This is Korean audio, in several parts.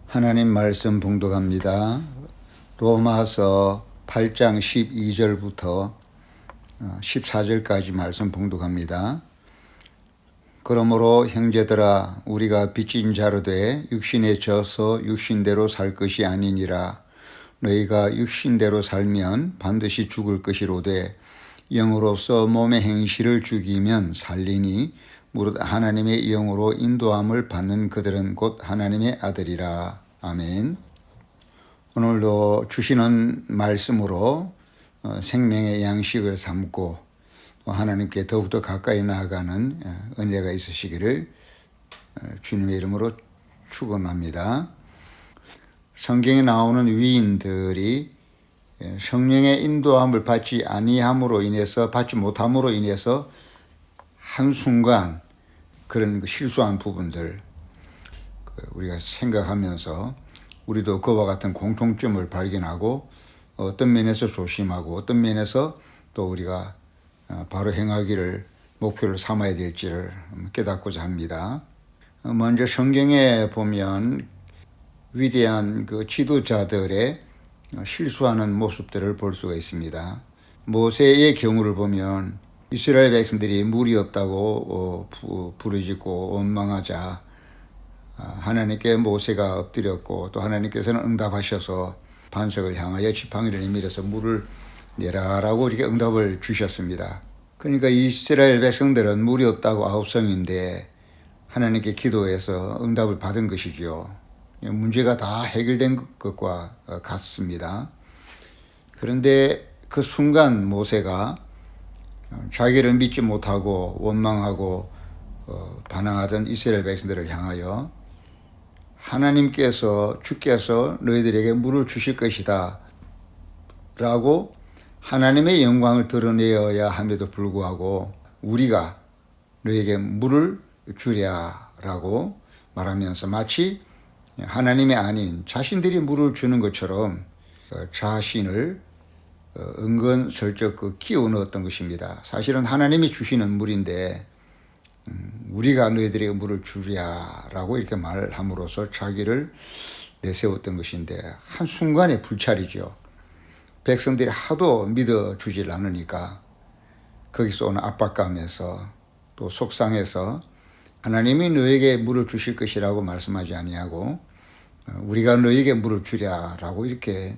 하나님 말씀 봉독합니다. 로마서 8장 12절부터 14절까지 말씀 봉독합니다. 그러므로 형제들아 우리가 빚진 자로 돼 육신에 져서 육신대로 살 것이 아니니라. 너희가 육신대로 살면 반드시 죽을 것이로되 영으로서 몸의 행실을 죽이면 살리니 무릇 하나님의 영으로 인도함을 받는 그들은 곧 하나님의 아들이라. 아멘. 오늘도 주시는 말씀으로 생명의 양식을 삼고 또 하나님께 더욱더 가까이 나아가는 은혜가 있으시기를 주님의 이름으로 축원합니다. 성경에 나오는 위인들이 성령의 인도함을 받지 못함으로 인해서 한순간 그런 실수한 부분들 우리가 생각하면서 우리도 그와 같은 공통점을 발견하고 어떤 면에서 조심하고 어떤 면에서 또 우리가 바로 행하기를 목표를 삼아야 될지를 깨닫고자 합니다. 먼저 성경에 보면 위대한 그 지도자들의 실수하는 모습들을 볼 수가 있습니다. 모세의 경우를 보면 이스라엘 백성들이 물이 없다고 부르짖고 원망하자 하나님께 모세가 엎드렸고 또 하나님께서는 응답하셔서 반석을 향하여 지팡이를 내밀어서 물을 내라라고 이렇게 응답을 주셨습니다. 그러니까 이스라엘 백성들은 물이 없다고 아우성인데 하나님께 기도해서 응답을 받은 것이죠. 문제가 다 해결된 것과 같습니다. 그런데 그 순간 모세가 자기를 믿지 못하고 원망하고 반항하던 이스라엘 백성들을 향하여 주께서 너희들에게 물을 주실 것이다 라고 하나님의 영광을 드러내어야 함에도 불구하고 우리가 너희에게 물을 주랴 라고 말하면서 마치 하나님이 아닌 자신들이 물을 주는 것처럼 자신을 은근슬쩍 끼워 넣었던 것입니다. 사실은 하나님이 주시는 물인데 우리가 너희들에게 물을 주랴라고 이렇게 말함으로써 자기를 내세웠던 것인데 한순간에 불찰이죠. 백성들이 하도 믿어주질 않으니까 거기서 오는 압박감에서 또 속상해서 하나님이 너에게 물을 주실 것이라고 말씀하지 아니하고 우리가 너에게 물을 주랴라고 이렇게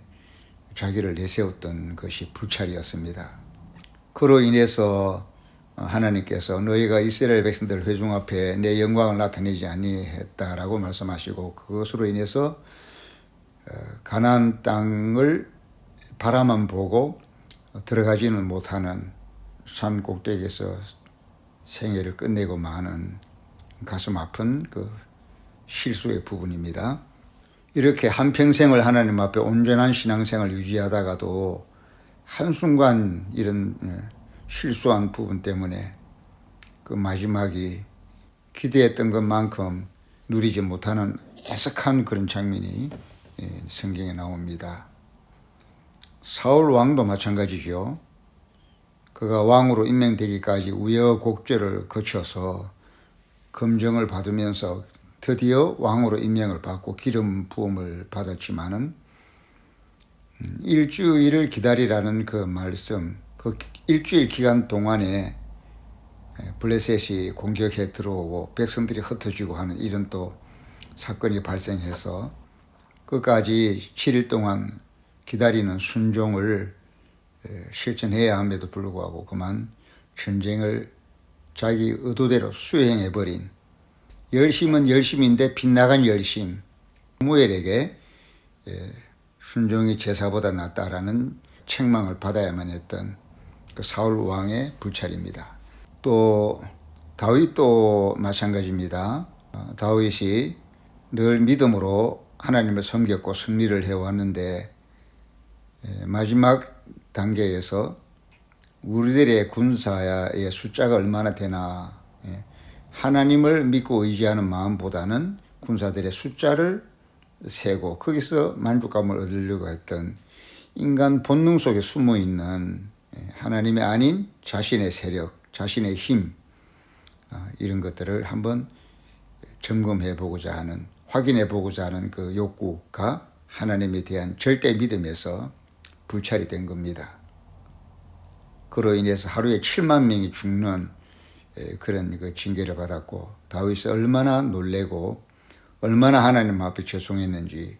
자기를 내세웠던 것이 불찰이었습니다. 그로 인해서 하나님께서 너희가 이스라엘 백성들 회중 앞에 내 영광을 나타내지 아니했다라고 말씀하시고 그것으로 인해서 가나안 땅을 바라만 보고 들어가지는 못하는 산 꼭대기에서 생애를 끝내고 마는 가슴 아픈 그 실수의 부분입니다. 이렇게 한평생을 하나님 앞에 온전한 신앙생활을 유지하다가도 한순간 이런 실수한 부분 때문에 그 마지막이 기대했던 것만큼 누리지 못하는 애석한 그런 장면이 성경에 나옵니다. 사울 왕도 마찬가지죠. 그가 왕으로 임명되기까지 우여곡절을 거쳐서 검증을 받으면서 드디어 왕으로 임명을 받고 기름 부음을 받았지만은 일주일을 기다리라는 그 말씀, 그 일주일 기간 동안에 블레셋이 공격해 들어오고 백성들이 흩어지고 하는 이런 또 사건이 발생해서 끝까지 7일 동안 기다리는 순종을 실천해야 함에도 불구하고 그만 전쟁을 자기 의도대로 수행해버린 열심은 열심인데 빗나간 열심, 사무엘에게 순종이 제사보다 낫다라는 책망을 받아야만 했던 그 사울 왕의 불찰입니다. 또 다윗도 마찬가지입니다. 다윗이 늘 믿음으로 하나님을 섬겼고 승리를 해왔는데 마지막 단계에서 우리들의 군사의 숫자가 얼마나 되나 하나님을 믿고 의지하는 마음보다는 군사들의 숫자를 세고 거기서 만족감을 얻으려고 했던 인간 본능 속에 숨어있는 하나님이 아닌 자신의 세력, 자신의 힘 이런 것들을 한번 점검해 보고자 하는 확인해 보고자 하는 그 욕구가 하나님에 대한 절대 믿음에서 불찰이 된 겁니다. 그로 인해서 하루에 7만 명이 죽는 그런 그 징계를 받았고, 다윗이 얼마나 놀래고 얼마나 하나님 앞에 죄송했는지,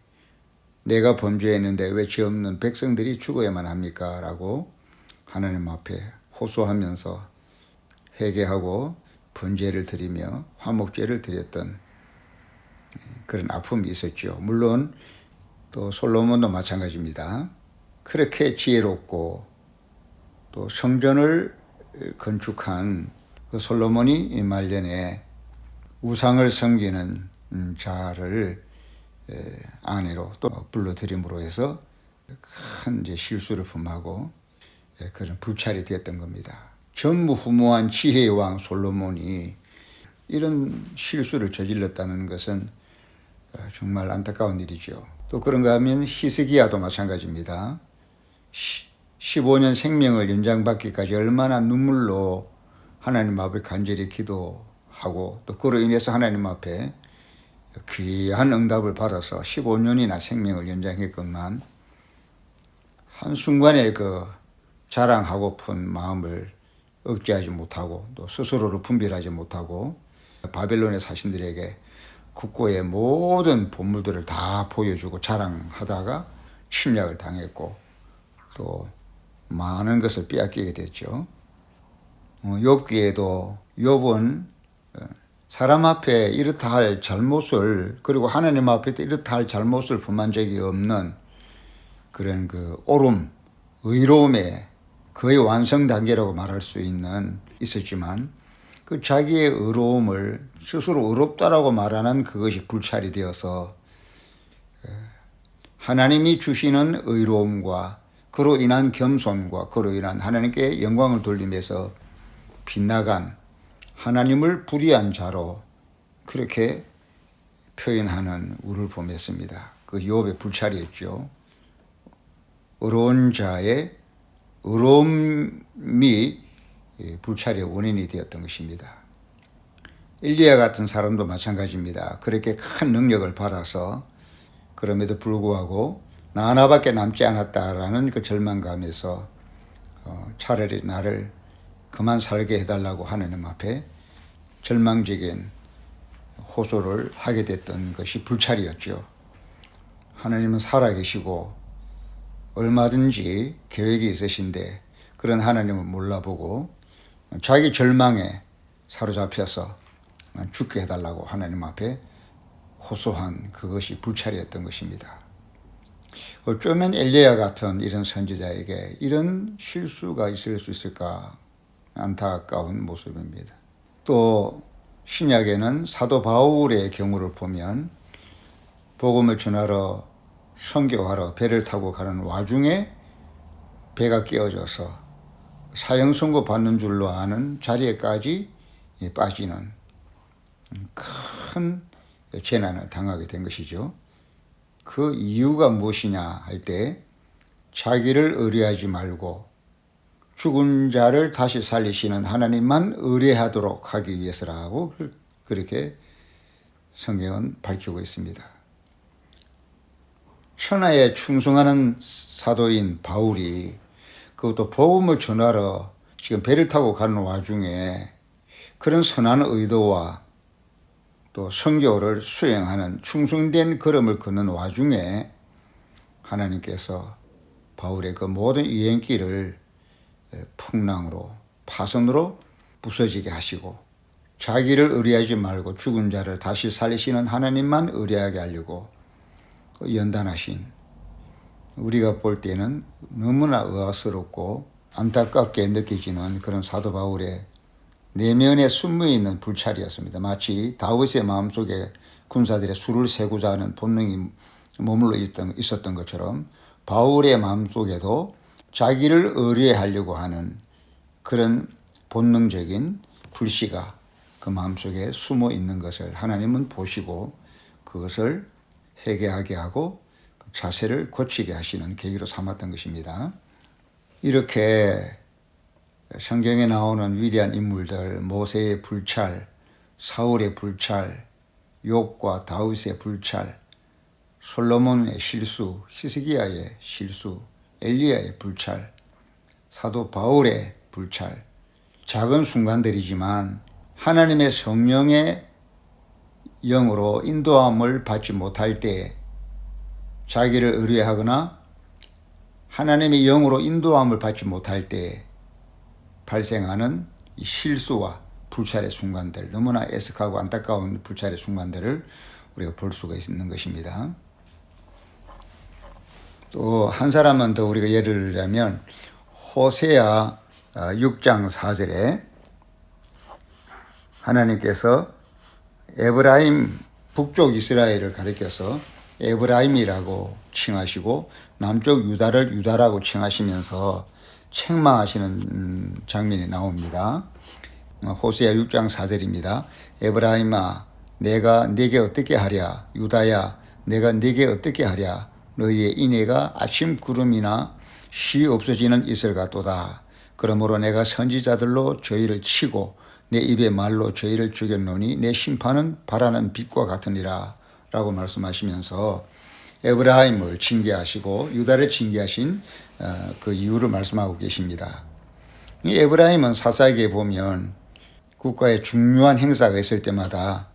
내가 범죄했는데 왜 죄 없는 백성들이 죽어야만 합니까? 라고 하나님 앞에 호소하면서 회개하고 번제를 드리며 화목제를 드렸던 그런 아픔이 있었죠. 물론 또 솔로몬도 마찬가지입니다. 그렇게 지혜롭고 또 성전을 건축한 그 솔로몬이 말년에 우상을 섬기는 자를 아내로 또 불러들임으로 해서 큰 이제 실수를 범하고 그런 불찰이 되었던 겁니다. 전무후무한 지혜의 왕 솔로몬이 이런 실수를 저질렀다는 것은 정말 안타까운 일이죠. 또 그런가 하면 히스기야도 마찬가지입니다. 15년 생명을 연장받기까지 얼마나 눈물로 하나님 앞에 간절히 기도하고 또 그로 인해서 하나님 앞에 귀한 응답을 받아서 15년이나 생명을 연장했건만 한순간에 그 자랑하고픈 마음을 억제하지 못하고 또 스스로를 분별하지 못하고 바벨론의 사신들에게 국고의 모든 보물들을 다 보여주고 자랑하다가 침략을 당했고 또 많은 것을 빼앗기게 됐죠. 욥기에도 욥은 사람 앞에 이렇다 할 잘못을, 그리고 하나님 앞에 이렇다 할 잘못을 범한 적이 없는 그런 그 옳음, 의로움의 거의 완성 단계라고 말할 수 있었지만 그 자기의 의로움을 스스로 의롭다라고 말하는 그것이 불찰이 되어서 하나님이 주시는 의로움과 그로 인한 겸손과 그로 인한 하나님께 영광을 돌리면서 빗나간 하나님을 불의한 자로 그렇게 표현하는 우를 보냈습니다. 그 욥의 불찰이었죠. 의로운 자의 의로움이 불찰의 원인이 되었던 것입니다. 엘리야 같은 사람도 마찬가지입니다. 그렇게 큰 능력을 받아서 그럼에도 불구하고 나 하나밖에 남지 않았다라는 그 절망감에서 차라리 나를 그만 살게 해달라고 하나님 앞에 절망적인 호소를 하게 됐던 것이 불찰이었죠. 하나님은 살아계시고 얼마든지 계획이 있으신데 그런 하나님을 몰라보고 자기 절망에 사로잡혀서 죽게 해달라고 하나님 앞에 호소한 그것이 불찰이었던 것입니다. 어쩌면 엘리야 같은 이런 선지자에게 이런 실수가 있을 수 있을까 안타까운 모습입니다. 또 신약에는 사도 바울의 경우를 보면 복음을 전하러 선교하러 배를 타고 가는 와중에 배가 깨어져서 사형 선고 받는 줄로 아는 자리에까지 빠지는 큰 재난을 당하게 된 것이죠. 그 이유가 무엇이냐 할 때 자기를 의뢰하지 말고 죽은 자를 다시 살리시는 하나님만 의뢰하도록 하기 위해서라고 그렇게 성경은 밝히고 있습니다. 천하에 충성하는 사도인 바울이 그것도 복음을 전하러 지금 배를 타고 가는 와중에 그런 선한 의도와 또 선교를 수행하는 충성된 걸음을 걷는 와중에 하나님께서 바울의 그 모든 여행길을 풍랑으로 파선으로 부서지게 하시고 자기를 의뢰하지 말고 죽은 자를 다시 살리시는 하나님만 의뢰하게 하려고 연단하신, 우리가 볼 때는 너무나 의아스럽고 안타깝게 느껴지는 그런 사도 바울의 내면에 숨어 있는 불찰이었습니다. 마치 다윗의 마음속에 군사들의 수를 세고자 하는 본능이 머물러 있었던 것처럼 바울의 마음속에도 자기를 의뢰하려고 하는 그런 본능적인 불씨가 그 마음속에 숨어 있는 것을 하나님은 보시고 그것을 회개하게 하고 자세를 고치게 하시는 계기로 삼았던 것입니다. 이렇게 성경에 나오는 위대한 인물들, 모세의 불찰, 사울의 불찰, 욥과 다윗의 불찰, 솔로몬의 실수, 히스기야의 실수, 엘리야의 불찰, 사도 바울의 불찰, 작은 순간들이지만 하나님의 성령의 영으로 인도함을 받지 못할 때 자기를 의뢰하거나 하나님의 영으로 인도함을 받지 못할 때 발생하는 이 실수와 불찰의 순간들, 너무나 애석하고 안타까운 불찰의 순간들을 우리가 볼 수가 있는 것입니다. 또 한 사람은 더 우리가 예를 들자면 호세아 6장 4절에 하나님께서 에브라임 북쪽 이스라엘을 가리켜서 에브라임이라고 칭하시고 남쪽 유다를 유다라고 칭하시면서 책망하시는 장면이 나옵니다. 호세아 6장 4절입니다. 에브라임아 내가 네게 어떻게 하랴, 유다야 내가 네게 어떻게 하랴, 너희의 인애가 아침 구름이나 쉬 없어지는 이슬 같도다. 그러므로 내가 선지자들로 저희를 치고 내 입의 말로 저희를 죽였노니 내 심판은 바라는 빛과 같으니라 라고 말씀하시면서 에브라임을 징계하시고 유다를 징계하신 그 이유를 말씀하고 계십니다. 이 에브라임은 사사기에 보면 국가에 중요한 행사가 있을 때마다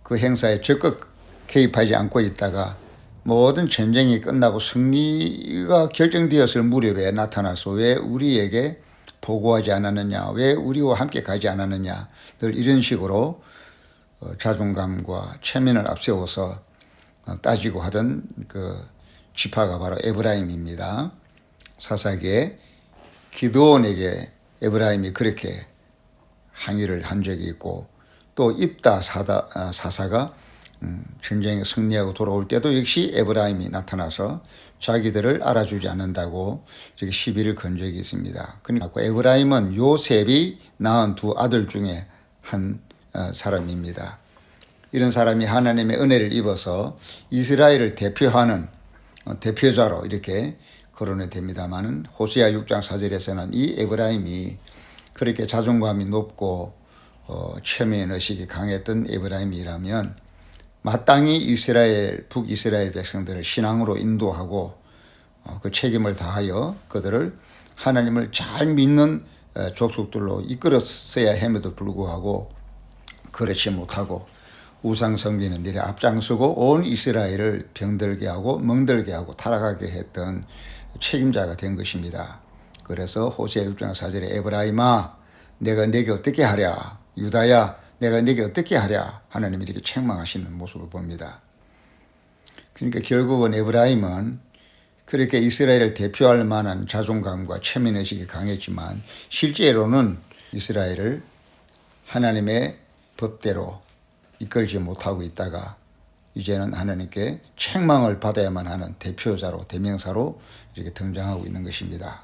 그 행사에 적극 개입하지 않고 있다가 모든 전쟁이 끝나고 승리가 결정되었을 무렵에 나타나서 왜 우리에게 보고하지 않았느냐, 왜 우리와 함께 가지 않았느냐, 늘 이런 식으로 자존감과 체면을 앞세워서 따지고 하던 그 지파가 바로 에브라임입니다. 사사기에 기드온에게 에브라임이 그렇게 항의를 한 적이 있고 또 입다 사사가 전쟁에 승리하고 돌아올 때도 역시 에브라임이 나타나서 자기들을 알아주지 않는다고 이렇게 시비를 건 적이 있습니다. 그러니까 에브라임은 요셉이 낳은 두 아들 중에 한 사람입니다. 이런 사람이 하나님의 은혜를 입어서 이스라엘을 대표하는 대표자로 이렇게 거론이 됩니다만 호세아 6장 4절에서는 이 에브라임이 그렇게 자존감이 높고 체면 의식이 강했던 에브라임이라면 마땅히 북이스라엘 백성들을 신앙으로 인도하고 그 책임을 다하여 그들을 하나님을 잘 믿는 족속들로 이끌었어야 함에도 불구하고 그렇지 못하고 우상 섬기는 일에 앞장서고 온 이스라엘을 병들게 하고 멍들게 하고 타락하게 했던 책임자가 된 것입니다. 그래서 호세아 6장 4절에 에브라임아 내가 네게 어떻게 하랴, 유다야 내가 네게 어떻게 하랴, 하나님이 이렇게 책망하시는 모습을 봅니다. 그러니까 결국은 에브라임은 그렇게 이스라엘을 대표할 만한 자존감과 체면의식이 강했지만 실제로는 이스라엘을 하나님의 법대로 이끌지 못하고 있다가 이제는 하나님께 책망을 받아야만 하는 대표자로 대명사로 이렇게 등장하고 있는 것입니다.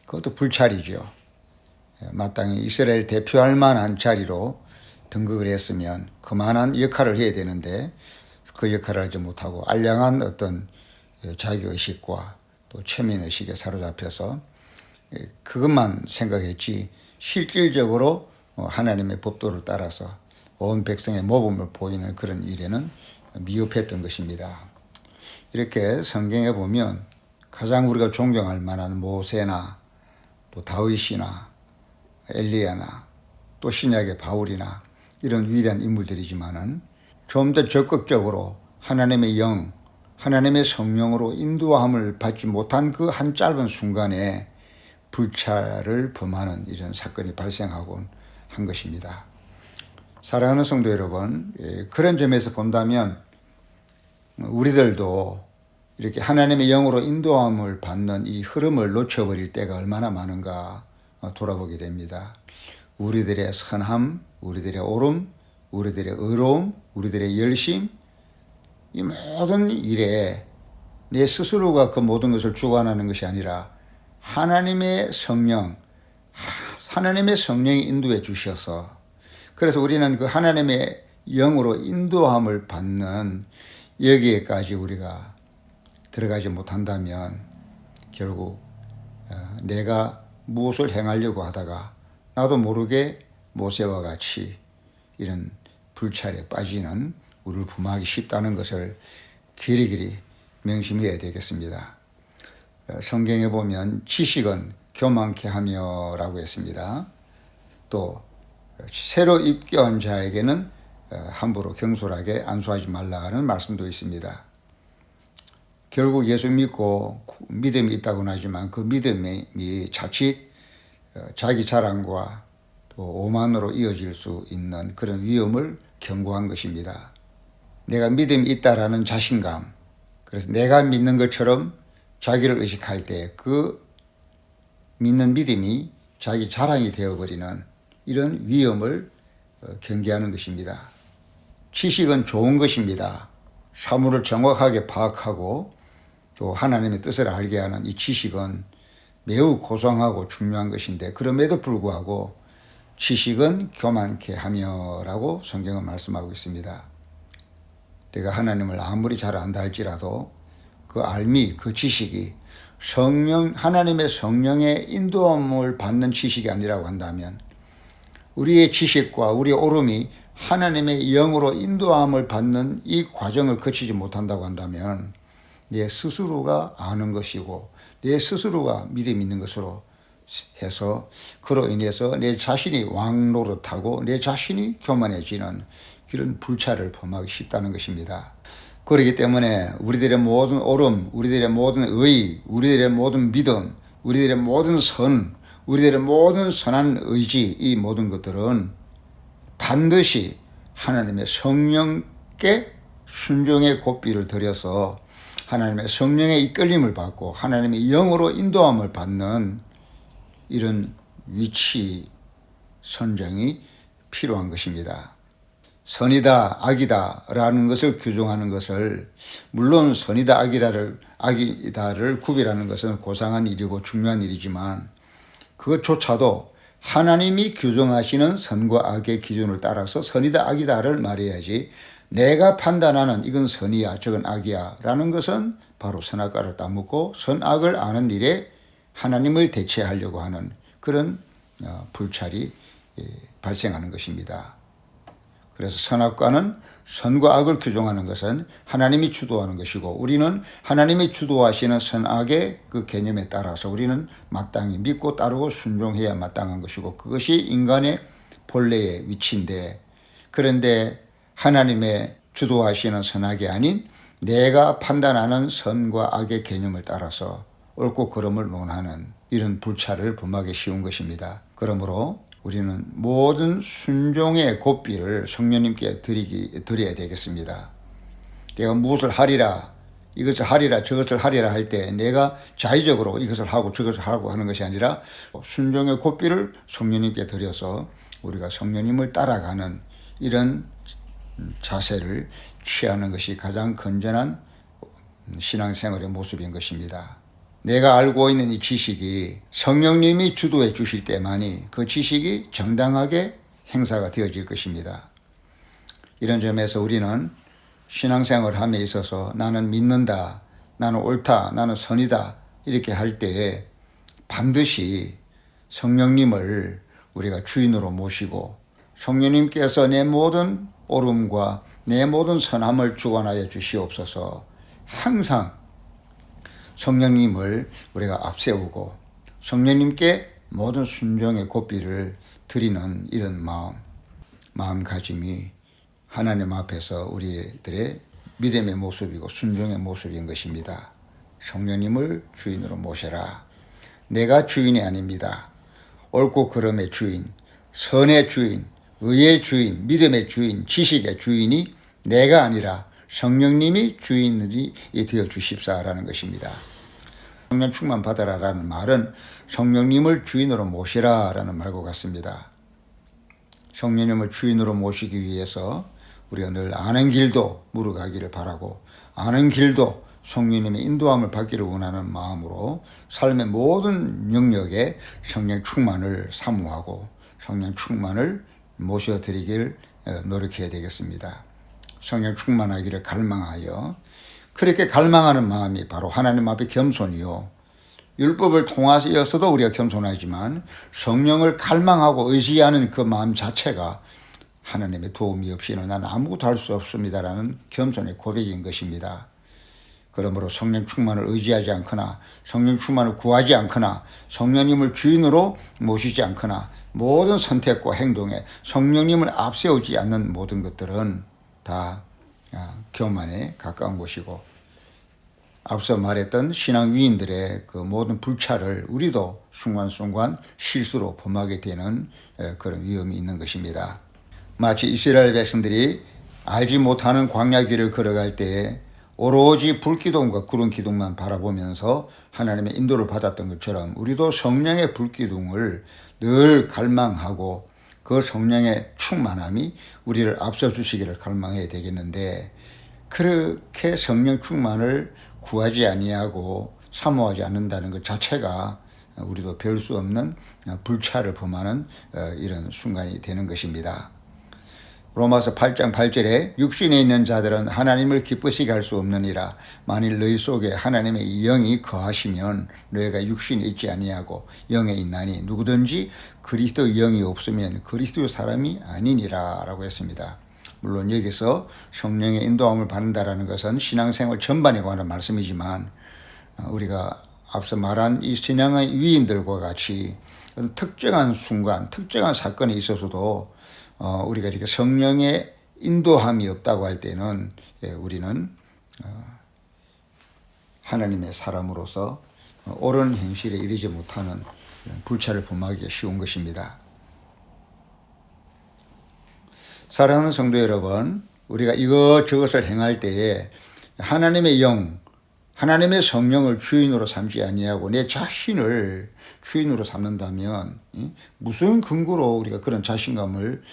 그것도 불찰이죠. 마땅히 이스라엘 대표할 만한 자리로 등극을 했으면 그만한 역할을 해야 되는데 그 역할을 하지 못하고 알량한 어떤 자기의식과 또 체면의식에 사로잡혀서 그것만 생각했지 실질적으로 하나님의 법도를 따라서 온 백성의 모범을 보이는 그런 일에는 미흡했던 것입니다. 이렇게 성경에 보면 가장 우리가 존경할 만한 모세나 또 다윗이나 엘리야나 또 신약의 바울이나 이런 위대한 인물들이지만은 좀 더 적극적으로 하나님의 영, 하나님의 성령으로 인도함을 받지 못한 그 한 짧은 순간에 불찰을 범하는 이런 사건이 발생하곤 한 것입니다. 사랑하는 성도 여러분, 그런 점에서 본다면 우리들도 이렇게 하나님의 영으로 인도함을 받는 이 흐름을 놓쳐버릴 때가 얼마나 많은가 돌아보게 됩니다. 우리들의 선함, 우리들의 옳음, 우리들의 의로움, 우리들의 열심, 이 모든 일에 내 스스로가 그 모든 것을 주관하는 것이 아니라 하나님의 성령, 하나님의 성령이 인도해 주셔서 그래서 우리는 그 하나님의 영으로 인도함을 받는 여기에까지 우리가 들어가지 못한다면 결국 내가 무엇을 행하려고 하다가 나도 모르게 모세와 같이 이런 불찰에 빠지는 우리를 범하기 쉽다는 것을 길이길이 명심해야 되겠습니다. 성경에 보면 지식은 교만케 하며라고 했습니다. 또 새로 입교한 자에게는 함부로 경솔하게 안수하지 말라는 말씀도 있습니다. 결국 예수 믿고 믿음이 있다고는 하지만 그 믿음이 자칫 자기 자랑과 또 오만으로 이어질 수 있는 그런 위험을 경고한 것입니다. 내가 믿음이 있다라는 자신감, 그래서 내가 믿는 것처럼 자기를 의식할 때 그 믿는 믿음이 자기 자랑이 되어버리는 이런 위험을 경계하는 것입니다. 지식은 좋은 것입니다. 사물을 정확하게 파악하고 또 하나님의 뜻을 알게 하는 이 지식은 매우 고상하고 중요한 것인데, 그럼에도 불구하고 지식은 교만케 하며라고 성경은 말씀하고 있습니다. 내가 하나님을 아무리 잘 안다 할지라도 그 알미, 그 지식이 하나님의 성령의 인도함을 받는 지식이 아니라고 한다면, 우리의 지식과 우리의 오름이 하나님의 영으로 인도함을 받는 이 과정을 거치지 못한다고 한다면 내 스스로가 아는 것이고 내 스스로가 믿음 있는 것으로 해서 그로 인해서 내 자신이 왕노릇하고 내 자신이 교만해지는 그런 불찰을 범하기 쉽다는 것입니다. 그렇기 때문에 우리들의 모든 오름, 우리들의 모든 의, 우리들의 모든 믿음, 우리들의 모든 선, 우리들의 모든 선한 의지, 이 모든 것들은 반드시 하나님의 성령께 순종의 고삐를 들여서 하나님의 성령의 이끌림을 받고 하나님의 영으로 인도함을 받는 이런 위치 선정이 필요한 것입니다. 선이다 악이다 라는 것을 규정하는 것을, 물론 선이다 악이다를 구별하는 것은 고상한 일이고 중요한 일이지만 그것조차도 하나님이 규정하시는 선과 악의 기준을 따라서 선이다 악이다를 말해야지, 내가 판단하는 이건 선이야 저건 악이야 라는 것은 바로 선악과를 따먹고 선악을 아는 일에 하나님을 대체하려고 하는 그런 불찰이 발생하는 것입니다. 그래서 선악과는, 선과 악을 규정하는 것은 하나님이 주도하는 것이고, 우리는 하나님이 주도하시는 선악의 그 개념에 따라서 우리는 마땅히 믿고 따르고 순종해야 마땅한 것이고, 그것이 인간의 본래의 위치인데, 그런데 하나님의 주도하시는 선악이 아닌 내가 판단하는 선과 악의 개념을 따라서 옳고 그름을 논하는 이런 불찰을 범하기 쉬운 것입니다. 그러므로 우리는 모든 순종의 고삐를 성령님께 드려야 되겠습니다. 내가 무엇을 하리라, 이것을 하리라, 저것을 하리라 할 때 내가 자의적으로 이것을 하고 저것을 하고 하는 것이 아니라 순종의 고삐를 성령님께 드려서 우리가 성령님을 따라가는 이런 자세를 취하는 것이 가장 건전한 신앙생활의 모습인 것입니다. 내가 알고 있는 이 지식이 성령님이 주도해 주실 때만이 그 지식이 정당하게 행사가 되어질 것입니다. 이런 점에서 우리는 신앙생활을 함에 있어서 나는 믿는다, 나는 옳다, 나는 선이다 이렇게 할 때에 반드시 성령님을 우리가 주인으로 모시고 성령님께서 내 모든 옳음과 내 모든 선함을 주관하여 주시옵소서, 항상 성령님을 우리가 앞세우고 성령님께 모든 순종의 고삐를 드리는 이런 마음가짐이 하나님 앞에서 우리들의 믿음의 모습이고 순종의 모습인 것입니다. 성령님을 주인으로 모셔라. 내가 주인이 아닙니다. 옳고 그름의 주인, 선의 주인, 의의 주인, 믿음의 주인, 지식의 주인이 내가 아니라 성령님이 주인이 되어 주십사라는 것입니다. 성령 충만 받아라라는 말은 성령님을 주인으로 모시라라는 말과 같습니다. 성령님을 주인으로 모시기 위해서 우리가 늘 아는 길도 물어가기를 바라고, 아는 길도 성령님의 인도함을 받기를 원하는 마음으로 삶의 모든 영역에 성령 충만을 사모하고 성령 충만을 모셔드리길 노력해야 되겠습니다. 성령 충만하기를 갈망하여, 그렇게 갈망하는 마음이 바로 하나님 앞에 겸손이요, 율법을 통하여서도 우리가 겸손하지만 성령을 갈망하고 의지하는 그 마음 자체가 하나님의 도움이 없이는 나는 아무것도 할 수 없습니다라는 겸손의 고백인 것입니다. 그러므로 성령 충만을 의지하지 않거나 성령 충만을 구하지 않거나 성령님을 주인으로 모시지 않거나 모든 선택과 행동에 성령님을 앞세우지 않는 모든 것들은 다 교만에 가까운 것이고, 앞서 말했던 신앙 위인들의 그 모든 불찰을 우리도 순간순간 실수로 범하게 되는 그런 위험이 있는 것입니다. 마치 이스라엘 백성들이 알지 못하는 광야 길을 걸어갈 때에 오로지 불기둥과 구름 기둥만 바라보면서 하나님의 인도를 받았던 것처럼 우리도 성령의 불기둥을 늘 갈망하고 그 성령의 충만함이 우리를 앞서 주시기를 갈망해야 되겠는데, 그렇게 성령 충만을 구하지 아니하고 사모하지 않는다는 것 자체가 우리도 별 수 없는 불찰을 범하는 이런 순간이 되는 것입니다. 로마서 8장 8절에 육신에 있는 자들은 하나님을 기쁘시게 할 수 없느니라. 만일 너희 속에 하나님의 영이 거하시면 너희가 육신에 있지 아니하고 영에 있나니 누구든지 그리스도 영이 없으면 그리스도의 사람이 아니니라 라고 했습니다. 물론 여기서 성령의 인도함을 받는다라는 것은 신앙생활 전반에 관한 말씀이지만, 우리가 앞서 말한 이 신앙의 위인들과 같이 특정한 순간, 특정한 사건에 있어서도 우리가 이렇게 성령의 인도함이 없다고 할 때는 우리는 하나님의 사람으로서 옳은 현실에 이르지 못하는 불찰을 범하기가 쉬운 것입니다. 사랑하는 성도 여러분, 우리가 이것저것을 행할 때에 하나님의 영, 하나님의 성령을 주인으로 삼지 아니하고 내 자신을 주인으로 삼는다면 무슨 근거로 우리가 그런 자신감을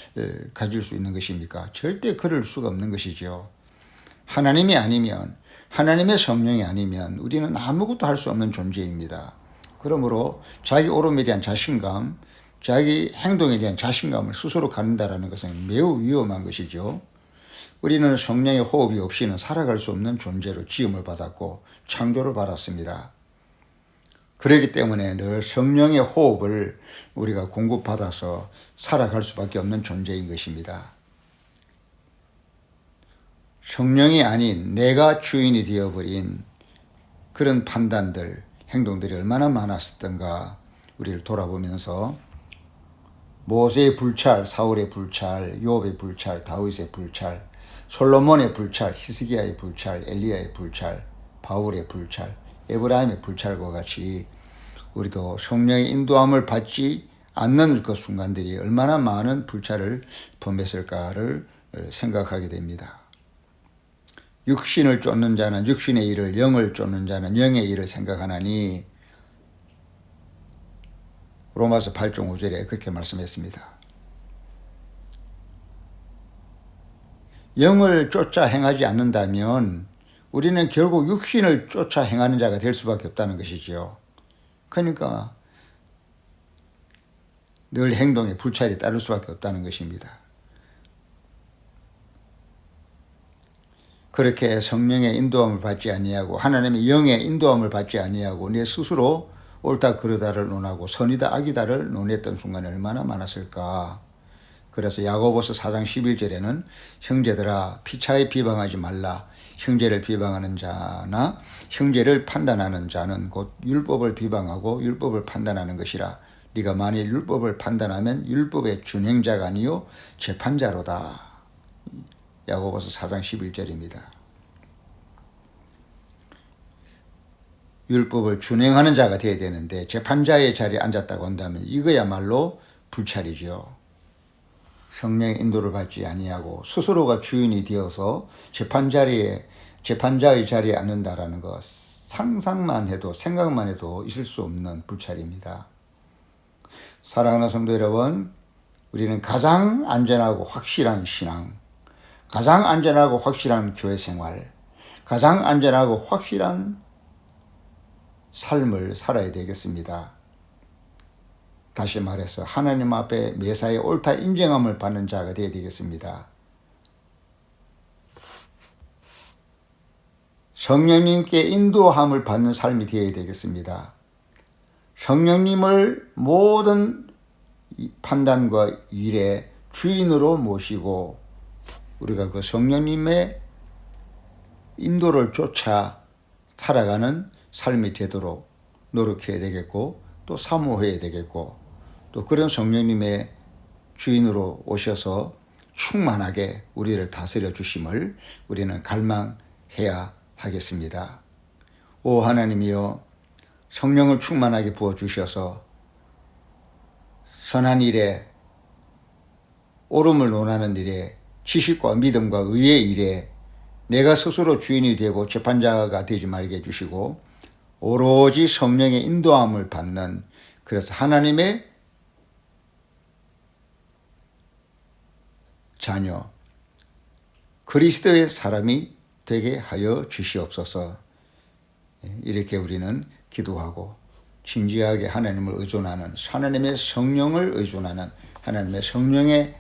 가질 수 있는 것입니까? 절대 그럴 수가 없는 것이죠. 하나님이 아니면, 하나님의 성령이 아니면 우리는 아무것도 할 수 없는 존재입니다. 그러므로 자기 옳음에 대한 자신감, 자기 행동에 대한 자신감을 스스로 갖는다는 것은 매우 위험한 것이죠. 우리는 성령의 호흡이 없이는 살아갈 수 없는 존재로 지음을 받았고 창조를 받았습니다. 그렇기 때문에 늘 성령의 호흡을 우리가 공급받아서 살아갈 수밖에 없는 존재인 것입니다. 성령이 아닌 내가 주인이 되어버린 그런 판단들, 행동들이 얼마나 많았었던가 우리를 돌아보면서 모세의 불찰, 사울의 불찰, 요압의 불찰, 다윗의 불찰, 솔로몬의 불찰, 히스기야의 불찰, 엘리야의 불찰, 바울의 불찰, 에브라임의 불찰과 같이 우리도 성령의 인도함을 받지 않는 그 순간들이 얼마나 많은 불찰을 범했을까를 생각하게 됩니다. 육신을 쫓는 자는 육신의 일을, 영을 쫓는 자는 영의 일을 생각하나니 로마서 8장 5절에 그렇게 말씀했습니다. 영을 쫓아 행하지 않는다면 우리는 결국 육신을 쫓아 행하는 자가 될 수밖에 없다는 것이죠. 그러니까 늘 행동에 불찰이 따를 수밖에 없다는 것입니다. 그렇게 성령의 인도함을 받지 아니하고 하나님의 영의 인도함을 받지 아니하고 내 스스로 옳다 그르다를 논하고 선이다 악이다를 논했던 순간이 얼마나 많았을까. 그래서 야고보서 4장 11절에는 형제들아 피차에 비방하지 말라. 형제를 비방하는 자나 형제를 판단하는 자는 곧 율법을 비방하고 율법을 판단하는 것이라. 네가 만일 율법을 판단하면 율법의 준행자가 아니요 재판자로다. 야고보서 4장 11절입니다. 율법을 준행하는 자가 되어야 되는데 재판자의 자리에 앉았다고 한다면 이거야말로 불찰이죠. 성령의 인도를 받지 아니하고 스스로가 주인이 되어서 재판자의 자리에 앉는다라는 것, 상상만 해도 생각만 해도 있을 수 없는 불찰입니다. 사랑하는 성도 여러분, 우리는 가장 안전하고 확실한 신앙, 가장 안전하고 확실한 교회 생활, 가장 안전하고 확실한 삶을 살아야 되겠습니다. 다시 말해서 하나님 앞에 매사에 옳다 인정함을 받는 자가 되어야 되겠습니다. 성령님께 인도함을 받는 삶이 되어야 되겠습니다. 성령님을 모든 판단과 일에 주인으로 모시고 우리가 그 성령님의 인도를 쫓아 살아가는 삶이 되도록 노력해야 되겠고 또 사모해야 되겠고 또 그런 성령님의 주인으로 오셔서 충만하게 우리를 다스려 주심을 우리는 갈망해야 하겠습니다. 오 하나님이여, 성령을 충만하게 부어주셔서 선한 일에, 옳음을 논하는 일에, 지식과 믿음과 의의 일에 내가 스스로 주인이 되고 재판자가 되지 말게 해주시고 오로지 성령의 인도함을 받는, 그래서 하나님의 자녀, 그리스도의 사람이 되게 하여 주시옵소서. 이렇게 우리는 기도하고 진지하게 하나님을 의존하는, 하나님의 성령을 의존하는, 하나님의 성령의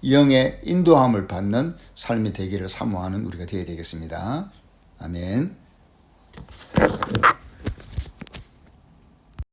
영의 인도함을 받는 삶이 되기를 사모하는 우리가 되어야 되겠습니다. 아멘.